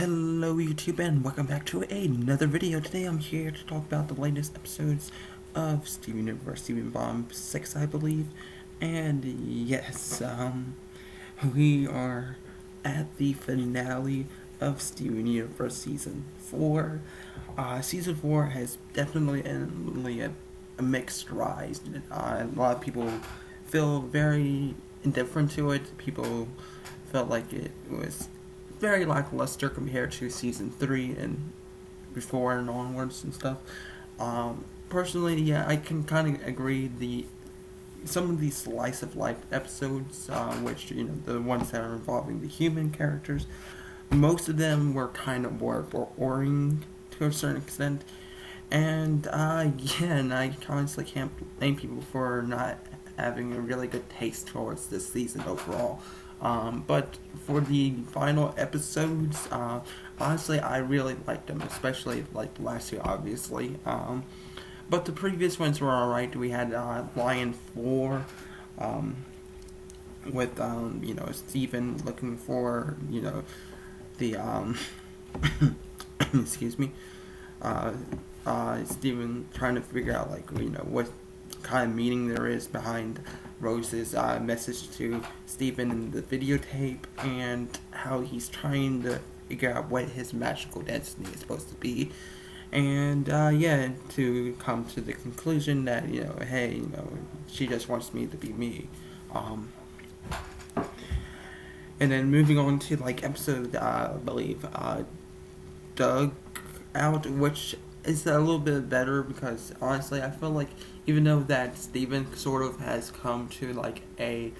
Hello YouTube and welcome back to another video. Today I'm here to talk about the latest episodes of Steven Universe Steven Bomb 6, I believe. And yes, we are at the finale of Steven Universe Season 4. Season 4 has definitely a mixed rise. A lot of people feel very indifferent to it. People felt like it was very lackluster compared to season 3 and before and onwards and stuff. Personally, yeah, I can kind of agree. Some of these slice of life episodes, which the ones that are involving the human characters, most of them were kind of more boring to a certain extent. And yeah, and I honestly can't blame people for not having a really good taste towards this season overall. But for the final episodes, honestly, I really liked them, especially like the last two, obviously. But the previous ones were alright. We had Lion 4, with Steven looking for the excuse me, Steven trying to figure out what kind of meaning there is behind Rose's message to Steven in the videotape, and how he's trying to figure out what his magical destiny is supposed to be. And yeah, to come to the conclusion that hey, she just wants me to be me. And then moving on to episode I believe Dug Out, which is a little bit better because honestly I feel like even though that Steven sort of has come to a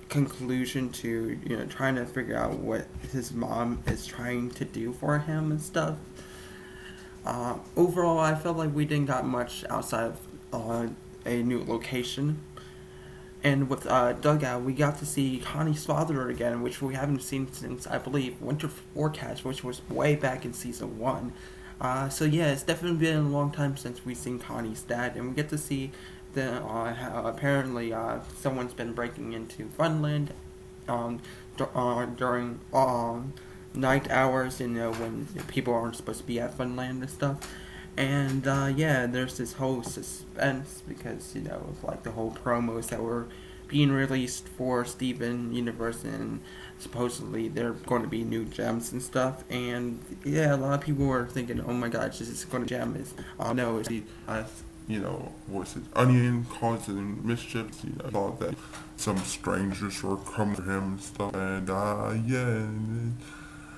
conclusion to trying to figure out what his mom is trying to do for him and stuff, overall I felt like we didn't got much outside of a new location. And with Dugout, we got to see Connie's father again, which we haven't seen since, I believe, Winter Forecast, which was way back in Season 1. So yeah, it's definitely been a long time since we've seen Connie's dad, and we get to see how apparently someone's been breaking into Funland during night hours, when people aren't supposed to be at Funland and stuff. And yeah, there's this whole suspense because of the whole promos that were being released for Steven Universe, and supposedly they're going to be new gems and stuff. And yeah, a lot of people were thinking, oh my gosh, this is going to gem is no, it's was it Onion causing mischief? Thought that some strangers were coming to him and stuff. And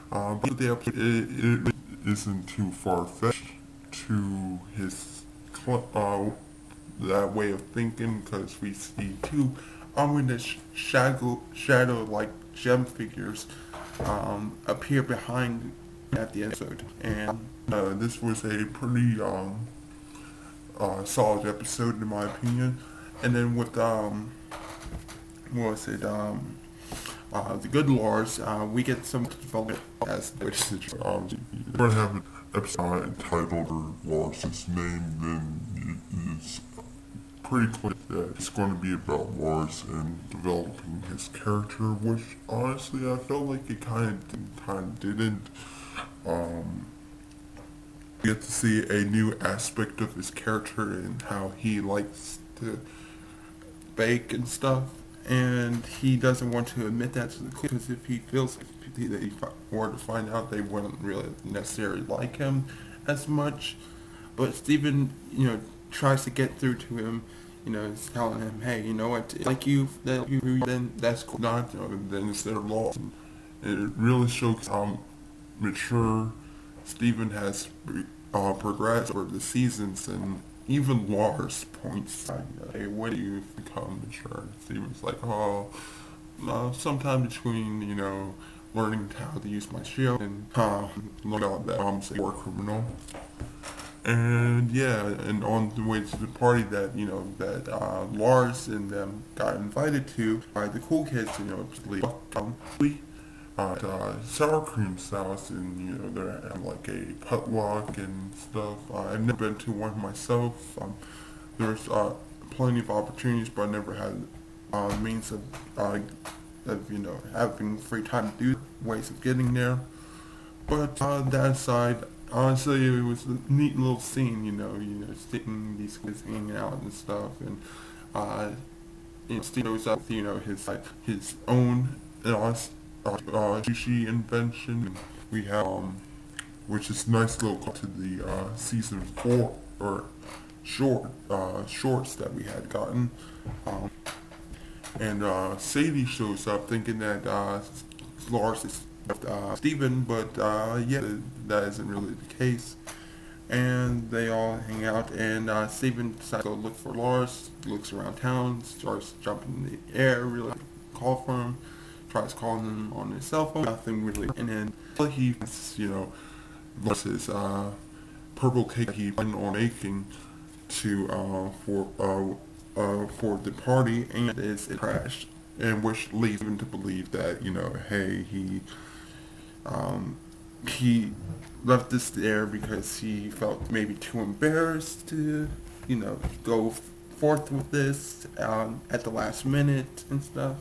but the episode it isn't too far fetched to his that way of thinking, because we see two ominous shadow like gem figures appear behind at the episode. And this was a pretty solid episode in my opinion. And then with what was it the good Lars, we get some development as which is We're gonna have an episode entitled Lars's name, then it's pretty clear that it's going to be about Lars and developing his character, which honestly I felt like it kind of didn't. We get to see a new aspect of his character and how he likes to bake and stuff, and he doesn't want to admit that to the crew, because if he feels that he were to find out, they wouldn't really necessarily like him as much. But Steven, tries to get through to him, is telling him, hey, you know what, then that's cool, not, then it's their law. And it really shows how mature Steven has progressed over the seasons, and even Lars points out, hey, when do you become mature? Steven's like, sometime between, learning how to use my shield and learn out that I'm a war criminal. And yeah, and on the way to the party that Lars and them got invited to by the cool kids, sour cream sauce, and they're having a potluck and stuff. I've never been to one myself. There's plenty of opportunities, but I never had means of having free time to do ways of getting there. But that aside, honestly, it was a neat little scene. Sticking these kids hanging out and stuff, and Steve knows up, his own sushi invention. We have which is a nice little cut to the season 4 or shorts that we had gotten. And Sadie shows up thinking that Lars is Steven, but yeah, that isn't really the case. And they all hang out, and Steven decides to go look for Lars, looks around town, starts jumping in the air, really call for him, tries calling him on his cell phone, nothing really, and then he, Lars his purple cake he planned on making to for the party, and it crashed, and which leads him to believe that hey, he left this there because he felt maybe too embarrassed to go forth with this at the last minute and stuff.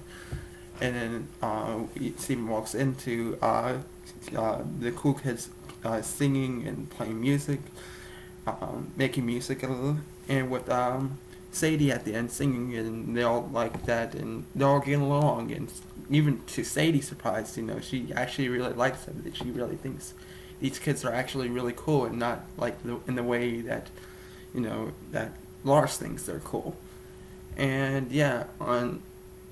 And then Steven walks into the cool kids singing and playing music, making music a little, and with Sadie at the end singing, and they all like that, and they're all getting along, and even to Sadie's surprise, she actually really likes them, that she really thinks these kids are actually really cool, and not like in the way that that Lars thinks they're cool. And yeah, on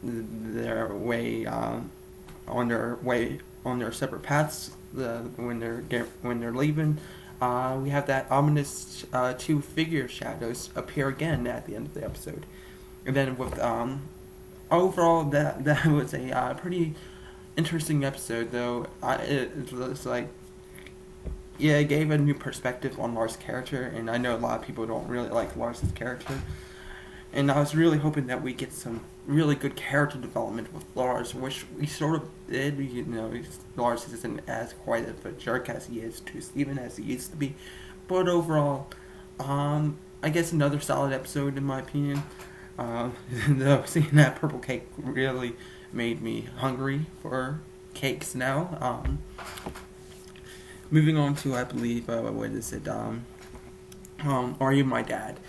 their way on their separate paths, when they're leaving, we have that ominous two figure shadows appear again at the end of the episode. And then with overall, that was a pretty interesting episode, though. It was like, yeah, it gave a new perspective on Lars' character, and I know a lot of people don't really like Lars' character. And I was really hoping that we get some really good character development with Lars, which we sort of did. Lars isn't as quite of a jerk as he is to Steven as he used to be. But overall, I guess another solid episode in my opinion. Though seeing that purple cake really made me hungry for cakes now. Moving on to, I believe, what is it? Are You My Dad?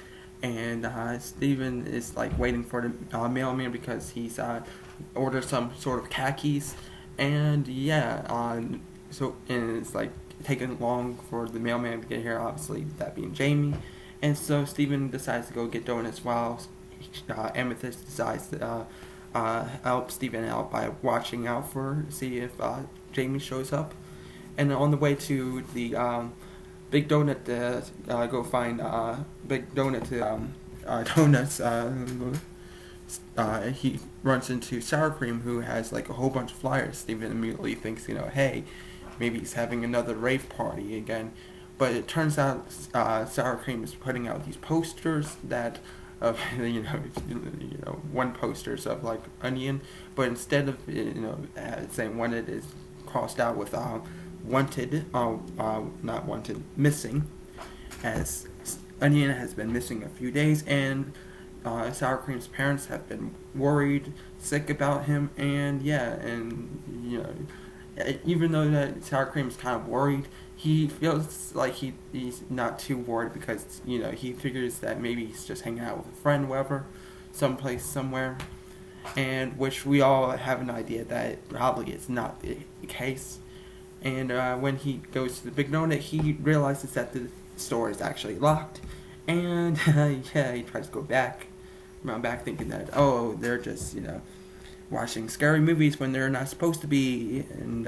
And Steven is like waiting for the mailman because he's ordered some sort of khakis, and yeah, so and it's like taking long for the mailman to get here. Obviously, that being Jamie, and so Steven decides to go get donuts while Amethyst decides to help Steven out by watching out see if Jamie shows up, and on the way to the Big Donut to go find Big Donut to donuts. He runs into Sour Cream, who has like a whole bunch of flyers. Steven immediately thinks, hey, maybe he's having another rave party again. But it turns out Sour Cream is putting out these posters that of one posters of like Onion, but instead of saying wanted, is crossed out with wanted, not wanted, missing, as Onion has been missing a few days, and Sour Cream's parents have been worried, sick about him, and yeah, and even though that Sour Cream's kind of worried, he feels like he's not too worried because he figures that maybe he's just hanging out with a friend, wherever, someplace, somewhere, and which we all have an idea that probably is not the case. And when he goes to the Big Donut, he realizes that the store is actually locked. And yeah, he tries to go around back thinking that, they're just, watching scary movies when they're not supposed to be. And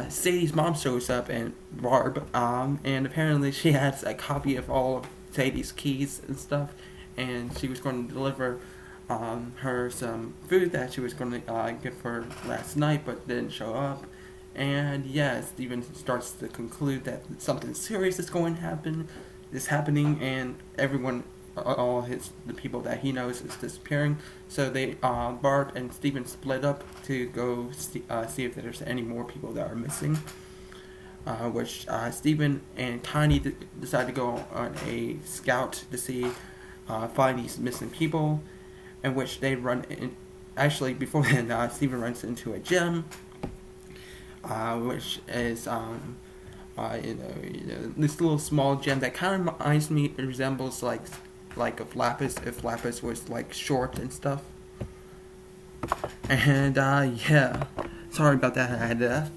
Sadie's mom shows up, and Barb, and apparently she has a copy of all of Sadie's keys and stuff. And she was going to deliver her some food that she was going to give her last night, but didn't show up. And yeah, Steven starts to conclude that something serious is happening, and everyone, the people that he knows, is disappearing. So they, Bart and Steven, split up to go see if there's any more people that are missing. Which Steven and Tiny decide to go on a scout to find these missing people. In which they run in. Actually, before then, Steven runs into a gym, which is this little small gem that kind of reminds me, it resembles like of Lapis, if Lapis was like short and stuff. And yeah, sorry about that. I had to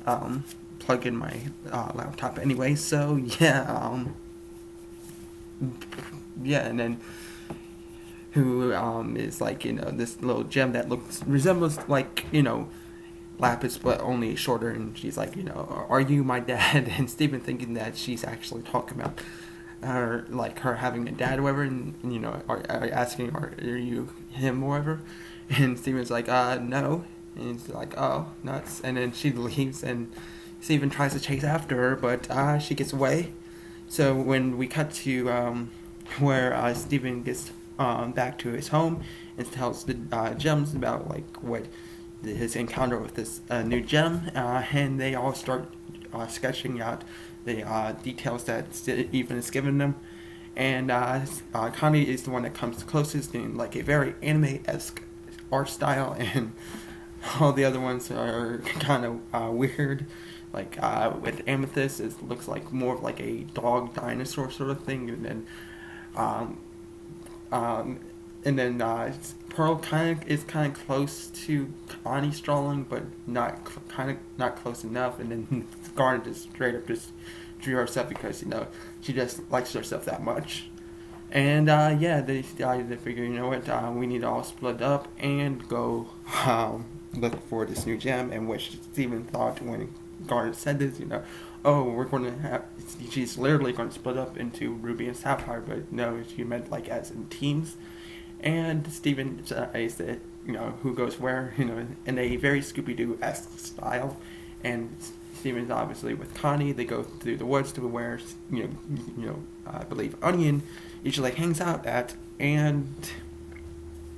plug in my laptop anyway. So yeah, yeah, and then who is like this little gem that resembles like Lapis but only shorter, and she's like are you my dad? And Steven thinking that she's actually talking about her, like her having a dad or whatever, and are asking are you him or whatever, and Steven's like no, and he's like oh nuts, and then she leaves and Steven tries to chase after her, but she gets away. So when we cut to where Steven gets back to his home and tells the gems about like what his encounter with this new gem, and they all start sketching out the details that Steven has given them, and Connie is the one that comes closest in like a very anime-esque art style, and all the other ones are kind of weird. Like with Amethyst, it looks like more of like a dog dinosaur sort of thing, and then Pearl is kind of close to Connie's drawing, but not close enough. And then Garnet just straight up just drew herself because she just likes herself that much. And yeah, they figure we need to all split up and go look for this new gem. And which Steven thought when Garnet said this, oh, we're going to have, she's literally going to split up into Ruby and Sapphire, but no, she meant like as in teams. And Steven is the, who goes where, in a very Scooby-Doo-esque style. And Steven's obviously with Connie. They go through the woods to where, I believe Onion usually hangs out at, and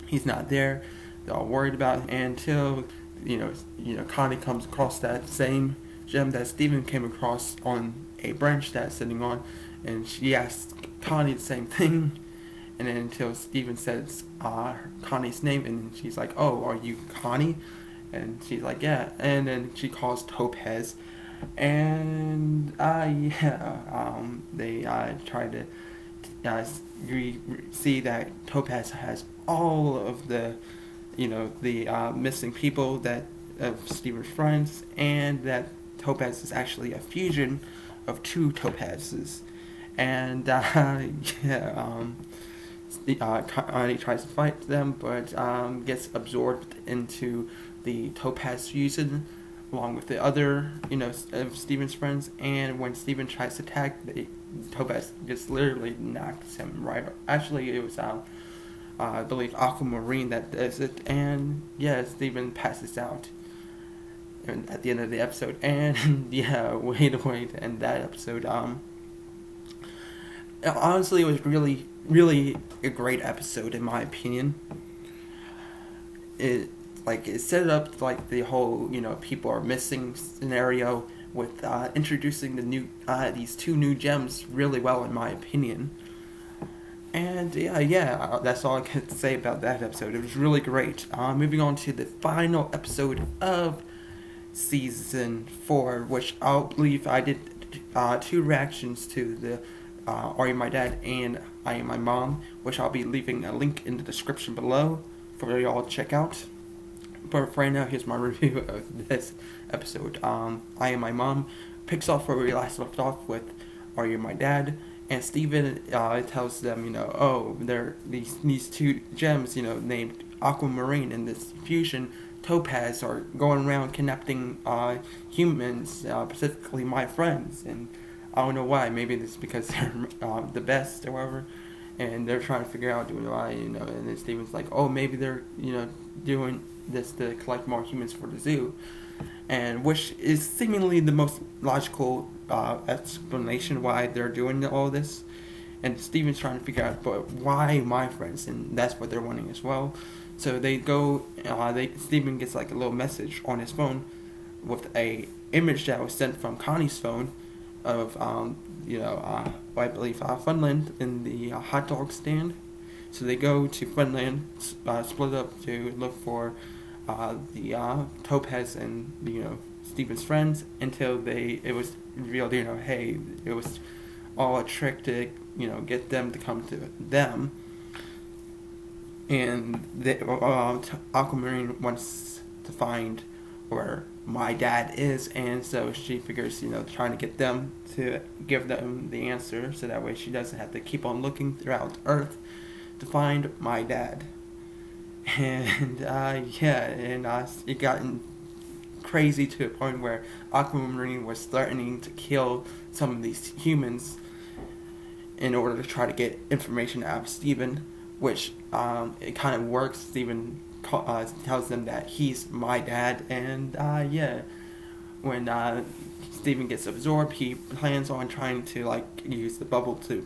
he's not there. They're all worried about it until, Connie comes across that same gem that Steven came across on a branch that's sitting on, and she asks Connie the same thing. And then until Steven says Connie's name, and she's like, oh, are you Connie? And she's like, yeah. And then she calls Topaz. And they try to see that Topaz has all of the, the missing people of Steven's friends, and that Topaz is actually a fusion of two Topazes. And Connie tries to fight them, but gets absorbed into the Topaz fusion along with the other, of Steven's friends. And when Steven tries to attack, Topaz just literally knocks him right. Actually, it was I believe Aquamarine that does it, and yeah, Steven passes out at the end of the episode. And yeah, way to end that episode. Honestly, it was really, really a great episode in my opinion. It set up like the whole people are missing scenario with introducing these two new gems really well in my opinion. And yeah, that's all I can say about that episode. It was really great. Moving on to the final episode of season 4, which I believe I did 2 reactions to the Are You My Dad and I Am My Mom, which I'll be leaving a link in the description below for y'all to check out. But for right now, here's my review of this episode. I Am My Mom picks off where we last left off with Are You My Dad, and Steven tells them, they're these two gems, named Aquamarine and this fusion Topaz are going around kidnapping humans, specifically my friends, and I don't know why. Maybe it's because they're the best or whatever, and they're trying to figure out why, and then Steven's like, oh, maybe they're, doing this to collect more humans for the zoo, and which is seemingly the most logical explanation why they're doing all this. And Steven's trying to figure out, but why my friends? And that's what they're wanting as well. So they go, Steven gets like a little message on his phone with a image that was sent from Connie's phone of, I believe Funland in the hot dog stand. So they go to Funland, split up to look for Topaz and Steven's friends until it was revealed, hey, it was all a trick to get them to come to them. And Aquamarine wants to find where my dad is, and so she figures, trying to get them to give them the answer, so that way she doesn't have to keep on looking throughout Earth to find my dad. And it got crazy to a point where Aquamarine was threatening to kill some of these humans in order to try to get information out of Steven, which it kind of works. Steven tells them that he's my dad, and when Steven gets absorbed, he plans on trying to use the bubble to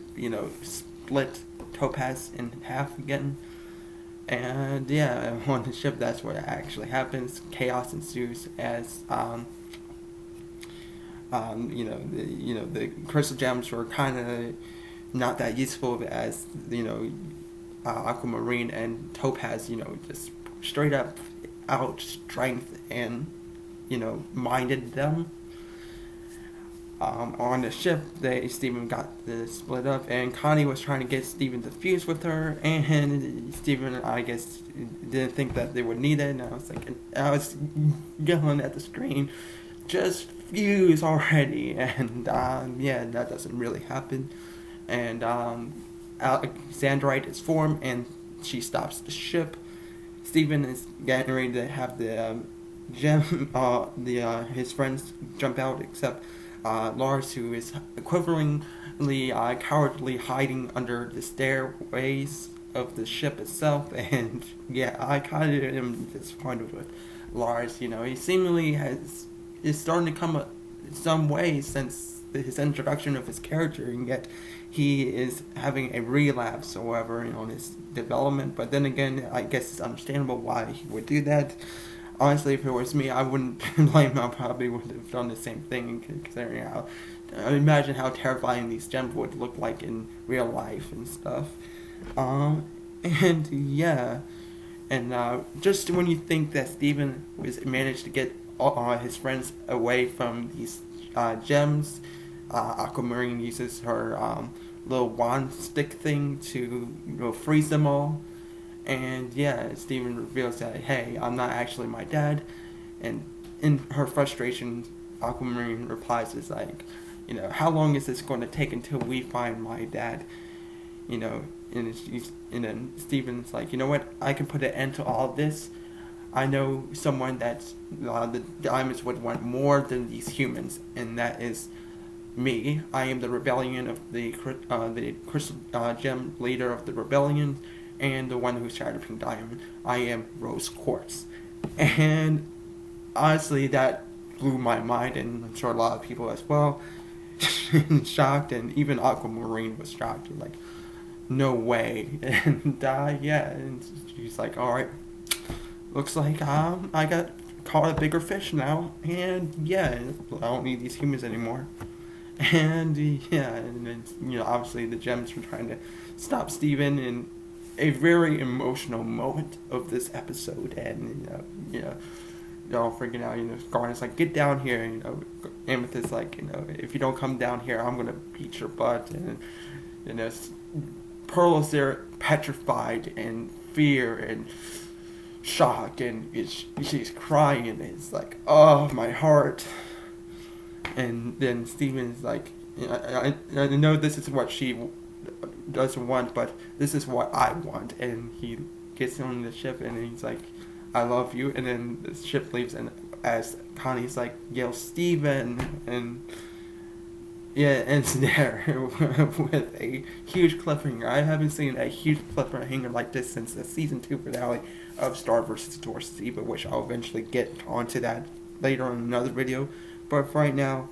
split Topaz in half again. And on the ship, that's what actually happens. Chaos ensues as the crystal gems were kind of not that useful, as Aquamarine and Topaz just straight up out strength and minded them. On the ship, Steven got split up, and Connie was trying to get Steven to fuse with her, and Steven, I guess, didn't think that they would need it, and I was yelling at the screen, just fuse already, and that doesn't really happen. And Xandrite is formed, and she stops the ship. Steven is getting ready to have the his friends jump out, except Lars, who is equivalently cowardly hiding under the stairways of the ship itself. And I kind of am disappointed with Lars. He seemingly is starting to come some way since his introduction of his character, and yet he is having a relapse, however, on his development. But then again, I guess it's understandable why he would do that. Honestly, if it was me, I wouldn't blame him. I probably would have done the same thing, considering how... imagine how terrifying these gems would look like in real life and stuff. Just when you think that Steven managed to get his friends away from these gems, Aquamarine uses her little wand stick thing to freeze them all. And Steven reveals that, hey, I'm not actually my dad. And in her frustration, Aquamarine replies, is how long is this going to take until we find my dad? And then Steven's like, you know what, I can put an end to all of this. I know someone that the Diamonds would want more than these humans, and that is me. I am the rebellion of the Crystal Gem leader of the rebellion, and the one who shattered Pink Diamond. I am Rose Quartz. And honestly, that blew my mind, and I'm sure a lot of people as well. Shocked, and even Aquamarine was shocked. Like, no way. And and she's like, alright, looks like I got caught a bigger fish now, and I don't need these humans anymore. And obviously the gems were trying to stop Steven in a very emotional moment of this episode, and they're all freaking out. Garnet's like, get down here. Amethyst's like, if you don't come down here, I'm gonna beat your butt. And Pearl is there, petrified in fear and shock, and she's crying, and it's like, oh, my heart. And then Steven's like, I know this is what she doesn't want, but this is what I want. And he gets on the ship, and he's like, I love you. And then the ship leaves, and as Connie's like, yo, Steven, and ends there with a huge cliffhanger. I haven't seen a huge cliffhanger like this since the season 2 finale of Star vs. Dorothy, but which I'll eventually get onto that later on in another video. But for right now,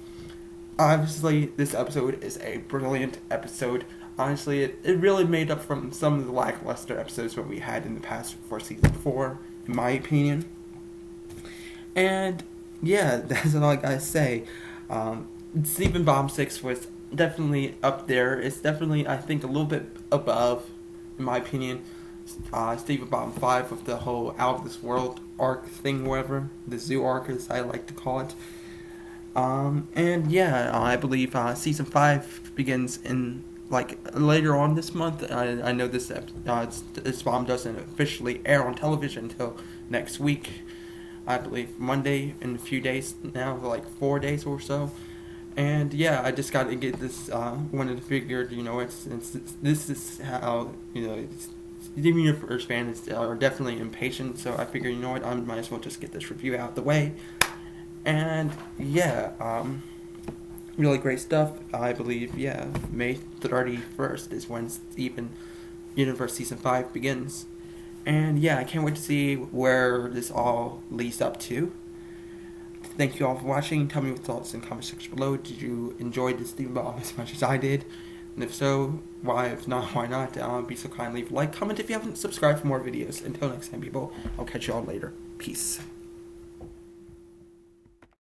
obviously this episode is a brilliant episode. Honestly, it really made up from some of the lackluster episodes that we had in the past for season 4, in my opinion. And that's all I gotta say. Steven Bomb 6 was definitely up there. It's definitely, I think, a little bit above, in my opinion, Steven Bomb 5 with the whole Out of This World arc thing, whatever. The zoo arc, as I like to call it. And yeah, I believe season 5 begins in like later on this month. I know this bomb doesn't officially air on television until next week. I believe Monday in a few days now, like 4 days or so. And yeah, I just got to get this. Wanted to figure, this is how Steven Universe fans are definitely impatient. So I figured, I might as well just get this review out of the way. And yeah, really great stuff. I believe, yeah, May 31st is when Steven Universe Season 5 begins. And yeah, I can't wait to see where this all leads up to. Thank you all for watching. Tell me your thoughts in the comment section below. Did you enjoy this Steven Bomb as much as I did? And if so, why? If not, why not? Be so kind, leave a like, comment if you haven't subscribed for more videos. Until next time, people, I'll catch you all later. Peace.